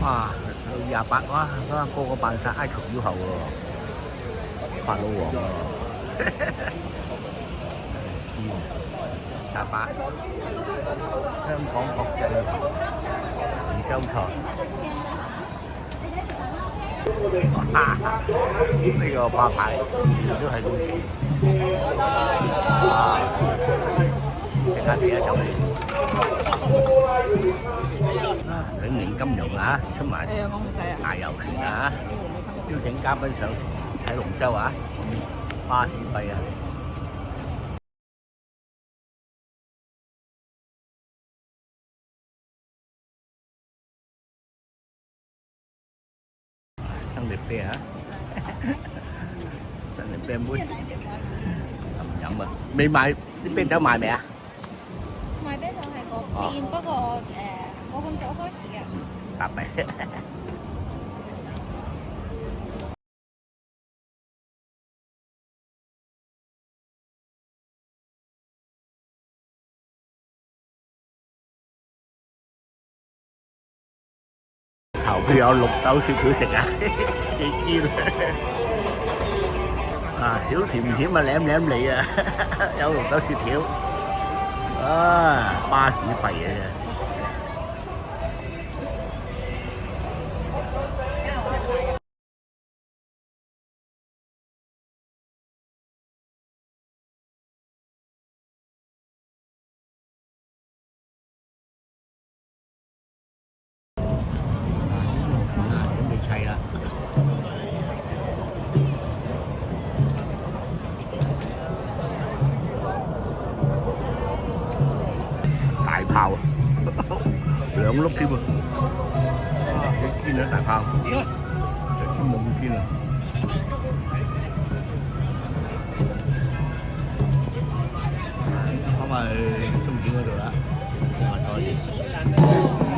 哇，28哇，個個扮晒埃及妖后喎，法老王喎，28香港國際揚州菜。呢個花牌都係咁勁，啊！食下第一種，兩年金融啊，出埋大遊船啊，邀請嘉賓上喺龍舟啊，巴士費啊！生力啤啊！生力啤妹，飲啊！未買啲啤酒賣未啊？賣啤酒係嗰邊，不過冇咁早開始嘅。答咪。頭佢有綠豆雪條食啊，幾堅啊！小甜甜啊，舐舐你啊，有綠豆雪條，啊，巴士費嘅啫。準備砌啦！大炮啊，2碌添啊！哇，幾堅啊大炮，都冇咁堅啊！翻返去終點嗰度啦，再試試。